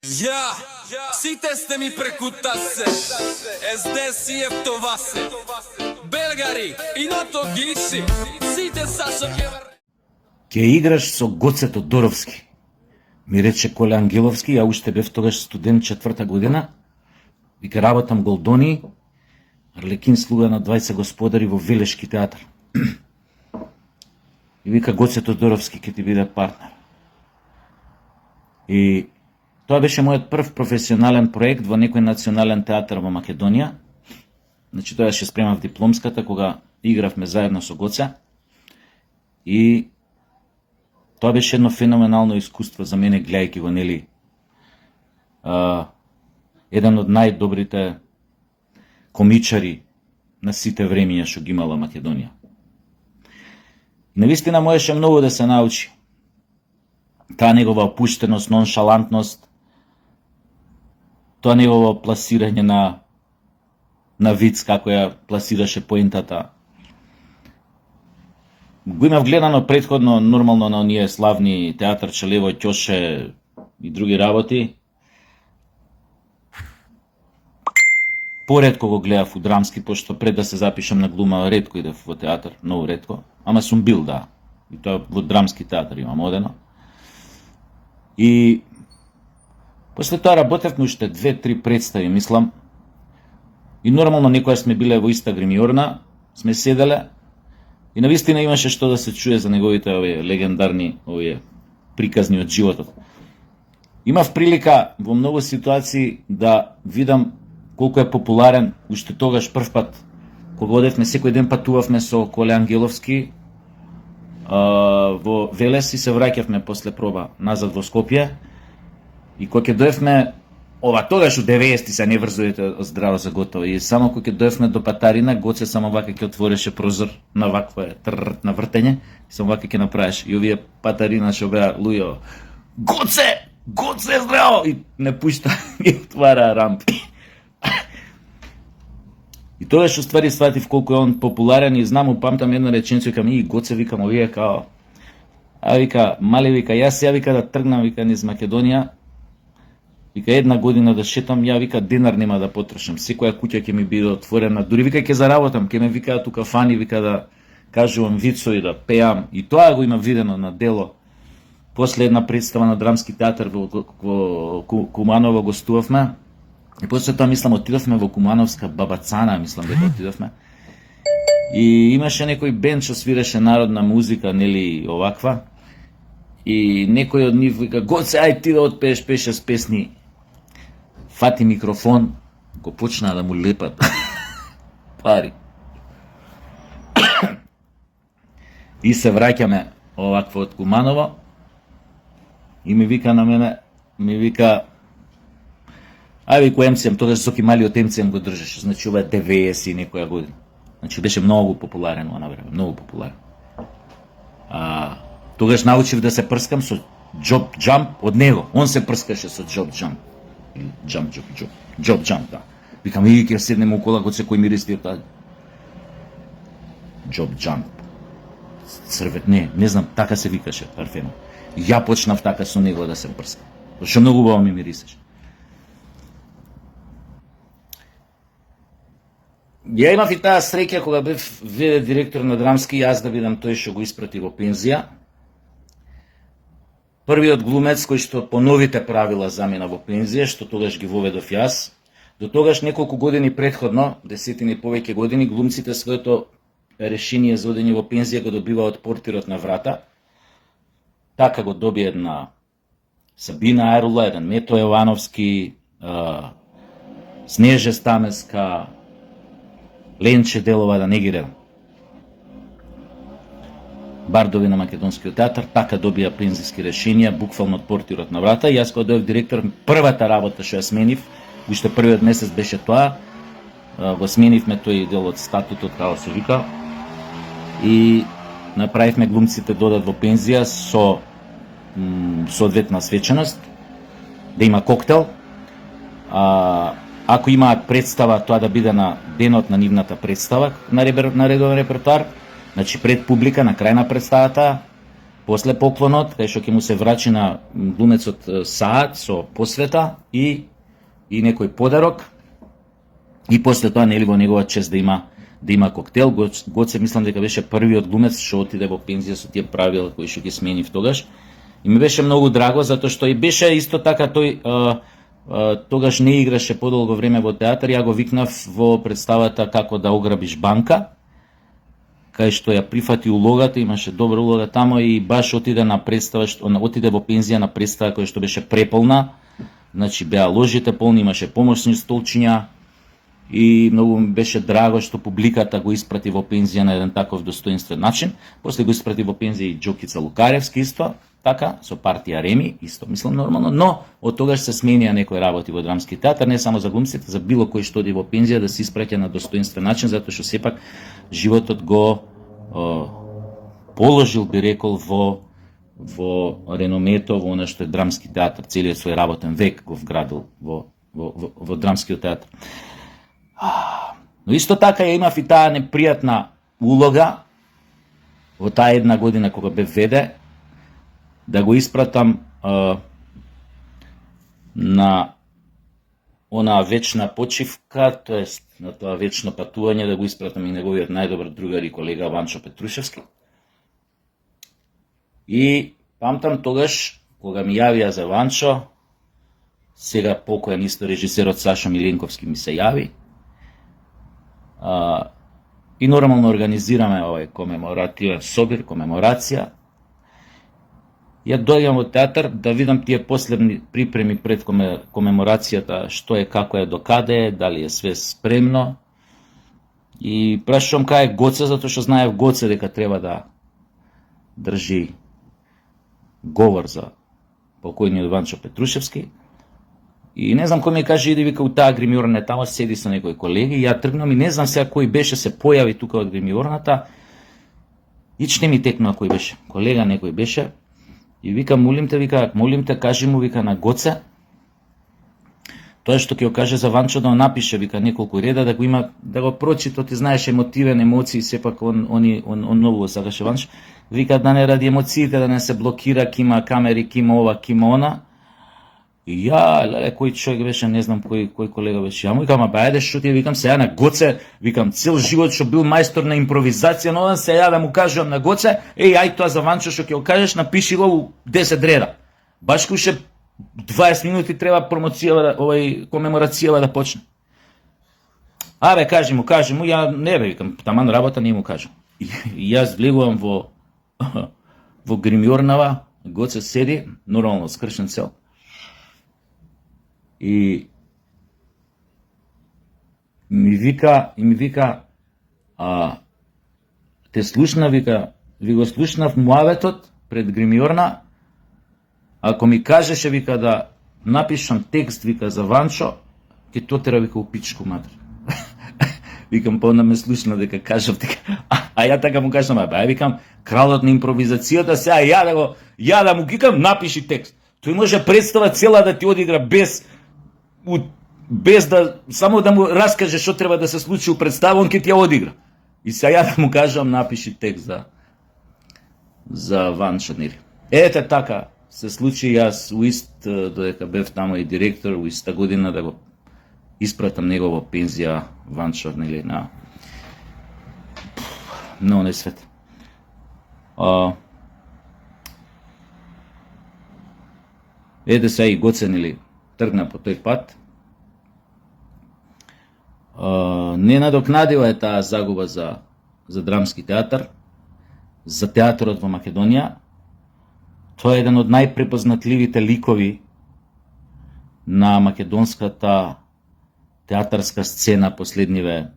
Ја, сите сте ми преку тасе, СДС и ефтова се, Белгари, иното гиши, сите Сашо Кевар. Ке играш со Гоце Тодоровски, ми рече Коле Ангеловски, ја уште бев тогаш студент 4-та година, вика работам Голдони, Арлекин слуга на 20 господари во Велешки театар. И вика Гоце Тодоровски ќе ти биде партнер. И тоа беше мојот прв професионален проект во некој национален театар во Македонија. Значи тоа ќе спремав дипломската кога игравме заедно со Гоце. И тоа беше едно феноменално искуство за мене, гледајќи го, нели, еден од најдобрите комичари на сите времиња што ги имала Македонија. Навистина можеше многу да се научи. Таа негова опуштеност, ноншалантност, тоа негово пласирање на виц, како ја пласираше поентата. Го имав гледано претходно нормално на оние славни театар Челево, Ќоше и други работи. Поретко го гледав у драмски, пошто пред да се запишам на глума ретко идев во театар, многу ретко. Ама сум бил, да. И тоа во драмски театар имам одено. И после тоа работевме уште 2-3 представи, мислам. И нормално некоја сме биле во иста гримиорна, сме седеле. И навистина имаше што да се чуе за неговите овие легендарни овие приказни од животот. Имав прилика во многу ситуации да видам колку е популарен уште тогаш прв пат. Кога одевме, секој ден патувавме со Коле Ангеловски во Велес и се враќавме после проба назад во Скопје. И кога ќе доевме, тогаш у 90-ти се не врзувате здраво за готово. И само кога ќе доевме до Патарина, Гоце само вака ќе отвореше прозор на вакво на вртење, и само вака ќе направиш. И овие Патарина што беа луѓе, Гоце! Гоце здраво! И не пушта, и отвара рампи. И тогаш уствари сватив колку е он популарен и знам, упамтам една реченица, викам, и Гоце, викам, овие као, вика, мале, вика, јас вика да тргнам, вика, низ Македонија, вика, една година да шетам, ја, вика, денар нема да потрошам, секоја куќа ќе ми биде отворена, дури, вика, ќе заработам, ќе ме викаат у кафани, вика, да кажувам вицови, да пеам, и тоа го има видено на дело. После една представа на драмски театар во Куманово гостувавме, и после тоа, мислам, отидовме во Кумановска Бабацана, мислам дека отидовме. И имаше некој бенд што свиреше народна музика, нели, оваква. И некој од нив вика, Гоце, ај ти да отпееш 5-6 песни. Фати микрофон, го почна да му лепат пари. И се враќаме овакво од Куманово. И ми вика на мене, вико МЦМ, тогаш Соки Малиот МЦМ го држеше, значи ова е 90 и некоја година. Значи беше многу популарен она време, многу популарен. Тогаш научив да се прскам со Job Jump од него. Он се прскаше со Job Jump. Job Jump, да. Викам, и ќе седнем окола кога секој мириси таа Job Jump. Црвет, не знам, така се викаше парфемот. Ја почнав така со него да се прскам. Што многу убаво ми мирисеше. Ја имав и таа среќа кога бев ВД директор на драмски, јас да бидам тој што го испрати во пензија. Првиот глумец кој што по новите правила замина во пензија, што тогаш ги воведов јас. До тогаш неколку години претходно, 10 повеќе години, глумците своето решение за одење во пензија го добива од портирот на врата. Така го доби една Сабина Ајрула, еден Мето Јовановски, Снеже Стамеска, Ленче Делова, да не ги редам. Бардови на Македонскиот театар, така добија пензиски решенија, буквално од портирот на врата. Јас кога дојдов директор, првата работа што ја сменив, уште првиот месец беше тоа, го сменивме тој дел од статутот, како се вика, и направивме глумците додат во пензија со соодветна свеченост, да има коктел. Ако имаат представа, тоа да биде на денот на нивната представа на редовен репертоар, значи пред публика, на крај на представата, после поклонот, кај што ќе му се врачи на глумецот саат со посвета и некој подарок, и после тоа нели во негова чест да има коктел. Гоце мислам дека беше првиот глумец што отиде во пензија со тие правила кои што ги сменив тогаш. И ми беше многу драго затоа што и беше исто така тој тогаш не играше подолго време во театар, ја го викнав во представата Како да ограбиш банка, кај што ја прифати улогата, имаше добра улога тамо и баш отиде на представа, отиде во пензија на представа која што беше преполна, значи беа ложите полни, имаше помошни столчиња и многу ми беше драго што публиката го испрати во пензија на еден таков достоинствен начин. После го испрати во пензија и Џокица Лукаревски исто, така, со партија Реми, исто мислам нормално, но од тогаш се сменија некои работи во драмски театар, не само за глумците, за било кој што оди во пензија да се испраќа на достоинствен начин, затоа што сепак животот го положил, би рекол, во реномето, во она што е драмски театар, целиот свој работен век го вградил во драмскиот театар. Но исто така ја имав и таа непријатна улога во таа една година кога бев веде, да го испратам на онаа вечна почивка, тоест на тоа вечно патување, да го испратам и неговиот најдобар другар и колега Ванчо Петрушевски. И памтам тогаш, кога ми јавија за Ванчо, сега покоен исто режисерот Сашо Миленковски ми се јави, и нормално организираме овој комеморативен собир, комеморација. Ја дојдам во театар да видам тие последни припреми пред комеморацијата, што е, како е, докаде е, дали е све спремно. И прашувам кај е Гоце, затоа што знаев Гоце дека треба да држи говор за покојниот Ванчо Петрушевски. И не знам кој ми каже, иди вика у таа гримиорна, тамо седи со некои колеги, ја тргнам и не знам сега кој беше, се појави тука од гримиорната. Ичне ми текнува кој беше, колега некој беше. И вика, молим те, кажи му, вика, на Гоце, тоа што ќе го каже за Ванчо да го напише, вика, неколку реда, да го има, да го прочита, ти знаеш емотивен, емоции, сепак он многу сакаше Ванчо. Вика, да не ради емоциите, да не се блокира, кима камери, кима ова, кима она. И ја, леле, кој човек беше, не знам кој колега беше. Ја му викам, ајде, што ти викам, сега на Гоце, викам, цел живот што бил мајстор на импровизација, но се ја да му кажувам на Гоце, ај тоа за Ванчо што ќе го кажеш, напиши го у 10 реда. Баш куше 20 минути треба промоцијава, комеморацијава да почне. Абе, кажи му, ја не бе, викам, таман работа не му кажам. И јас влегувам во гримиорнава, Гоце седи, нормално скршен цел. И ми вика, те слушна, вика, ви го слушнав муаветот пред гримиорна, ако ми кажеше, вика, да напишам текст, вика, за Ванчо, ќе то тера, вика, у пичку матер. Викам, па ме слушна дека кажав дека, а ја така му кажам, викам, кралот на импровизацијата, сега ја да му кикам, напиши текст. Тој може представа цела да ти одигра без да, само да му раскаже што треба да се случи у представа, он ќе ти ја одигра. И сега ја да му кажам, напиши текст за Ванчо, нели. Ете така се случи, јас додека бев тамо и директор, у иста година да го испратам него во пензија Ванчо, нели, на оној свет. Ете се и Гоце, нели, тргна по тој пат. Не надокнадила е таа загуба за драмски театар, за театарот во Македонија. Тоа е еден од најпрепознатливите ликови на македонската театарска сцена последниве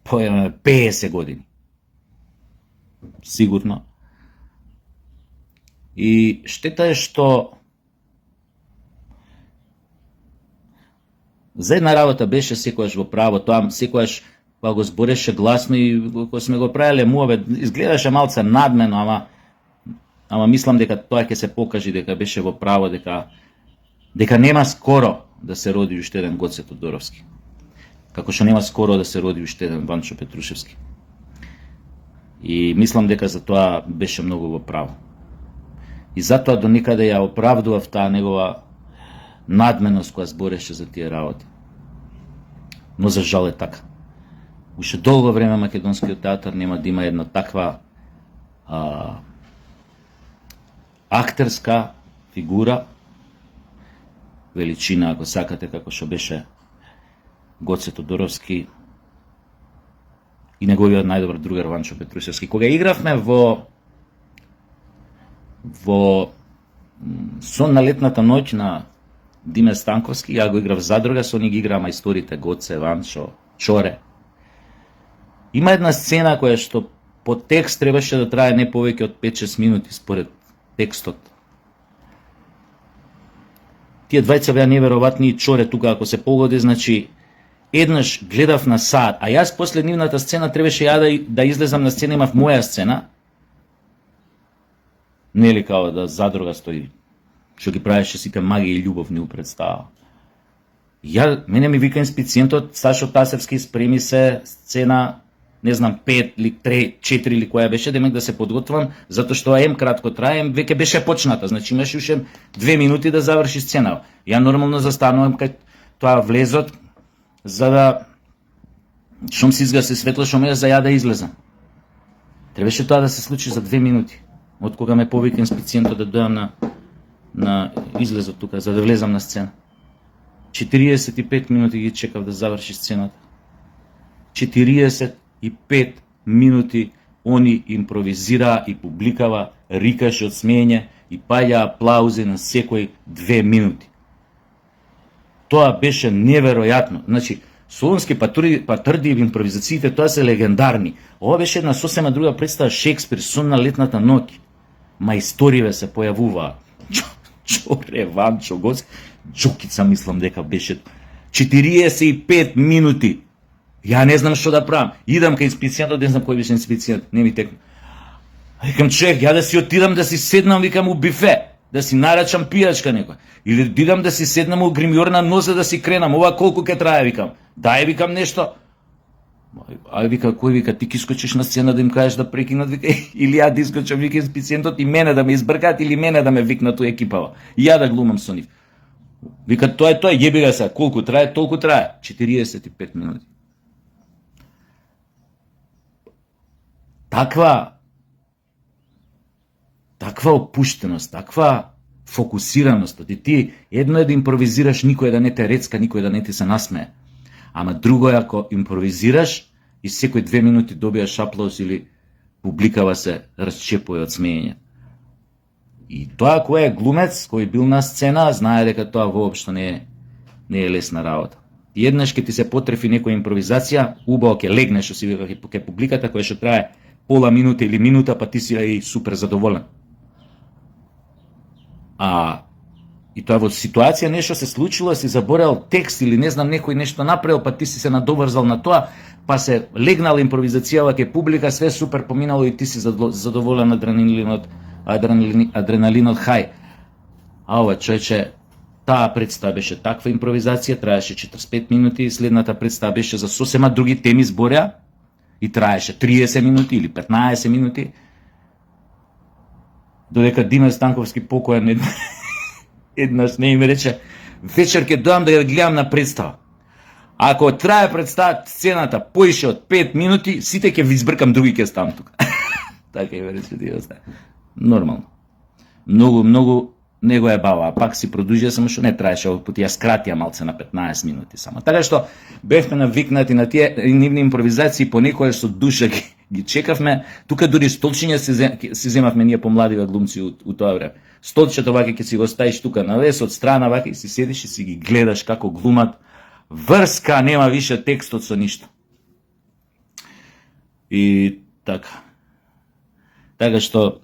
50 години. Сигурно. И штета е што за една работа беше секојаш во право, тоа секојаш го збореше гласно и кога сме го правеле муавет, изгледаше малце надмено, ама мислам дека тоа ќе се покаже дека беше во право, дека нема скоро да се роди уште еден Гоце Тодоровски. Како што нема скоро да се роди уште еден Ванчо Петрушевски. И мислам дека за тоа беше многу во право. И затоа до никаде ја оправдував таа негова надменост која збореше за тие работи. Но за жал е така. Уште долго време македонскиот театар нема да има една таква актерска фигура, величина, ако сакате, како што беше Гоце Тодоровски и неговиот најдобар другар Ванчо Петрусевски. Кога игравме во Сон на летната ноќ на Диме Станковски, ја го играв задруга, со ни ги играа мајсторите Гоце, Ванчо, Чоре. Има една сцена која што по текст требаше да трае не повеќе од 5-6 минути според текстот. Тие двајца беа неверојатни и Чоре тука, ако се погоди, значи еднаш гледав на саат, а јас после нивната сцена требаше ја да излезам на сцена, имав моја сцена, нели као да задруга стои, што ги правеше сите магија и љубов ни представа. Мене ми вика инспициентот, Сашо Тасевски, спреми се сцена, не знам, 5 или 3, 4 или која беше, демек да се подготвам, затоа што ем кратко трае, веќе беше почната, значи имаше уште 2 минути да заврши сцена. Ја нормално застанувам кај тоа влезот, за да шум се изгаси светло, шум за ја да излезам. Требаше тоа да се случи за 2 минути, од кога ме повика инспициентот да дојам на излезот тука, за да влезам на сцена. 45 минути ги чекав да заврши сцената. 45 минути они импровизираа и публикава рикаше од смеење и паѓа аплаузи на секој 2 минути. Тоа беше неверојатно. Значи, Солунски Патрдиев импровизациите, тоа се легендарни. Ова беше една сосема друга представа, Шекспир, Сон на летната ноќ. Мајсториве се појавуваа. Чоре, Ванчо, Гоце, Джокица мислам дека беше 45 минути. Ја не знам што да правам. Идам кај инспицијантот, не знам кој беше инспицијант, не ми текна. Викам, човек, ја да си отидам да си седнам, викам, у бифе, да си нарачам пијачка некоја. Или идам да си седнам у гримјорна нозе да си кренам. Ова колку ќе трае, викам. Дај, викам, нешто. Ај, вика, кој, вика, ти ки скочиш на сцена да им кажеш да прекинат, вика, или ја да искочам, вика, инспицијантот и мене да ме избркат, или мене да ме викнат у екипава. И ја да глумам со нив. Вика, тоа е тоа, јеби га се, колку трае, толку трае. 45 минути. Таква опуштеност, таква фокусираност, ти едно е да импровизираш, никој да не те рецка, никој да не ти се насмее. Ама друго е ако импровизираш и секој 2 минути добијаш аплауз или публикава се расчепува од смеење. И тоа кој е глумец, кој бил на сцена, знае дека тоа воопшто не е лесна работа. И еднаш ке ти се потрефи некоја импровизација, убаво ке легнеш, си вика ке публиката која што трае пола минута или минута, па ти си и супер задоволен. И тоа во ситуација нешто се случило, си заборел текст или не знам некој нешто направил, па ти си се надоврзал на тоа, па се легнала импровизацијава ке публика, све супер поминало и ти си задоволен адреналинот хај. А ова човече, таа представа беше таква импровизација, траеше 45 минути, следната представа беше за сосема други теми збореа и траеше 30 минути или 15 минути. Додека Диме Станковски покоен еднаш не им рече, вечер ќе дојам да ја гледам на представа. Ако трае представа сцената поише од 5 минути, сите ќе ви избркам, други ќе ставам тука. Така и рече ти остане. Нормално. Многу него е бава, а пак си продолжија, само што не траеше, овој пат ја скратија малце на 15 минути само. Така што бевме навикнати на тие нивни импровизации, понекогаш со душа ги чекавме. Тука дури столчиња си земавме ние помладиве глумци у тоа време. Столчето вака ќе си го ставиш тука на лес, од страна вака и си седиш и си ги гледаш како глумат. Врска, нема више текстот со ништо. И така. Така што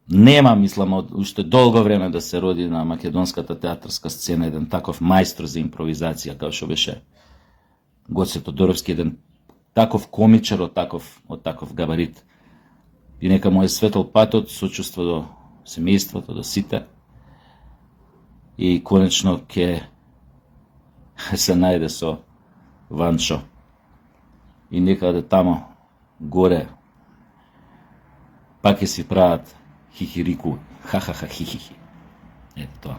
нема, мислам, уште долго време да се роди на македонската театарска сцена еден таков мајстор за импровизација, како што беше Гоце Тодоровски, еден таков комичар од таков габарит. И нека му е светол патот, сочувство до семејството, до сите. И конечно ќе се најде со Ванчо. И некаде тамо горе, пак ќе си прават хихирику, ха-ха-ха, хихихи. Ето тоа.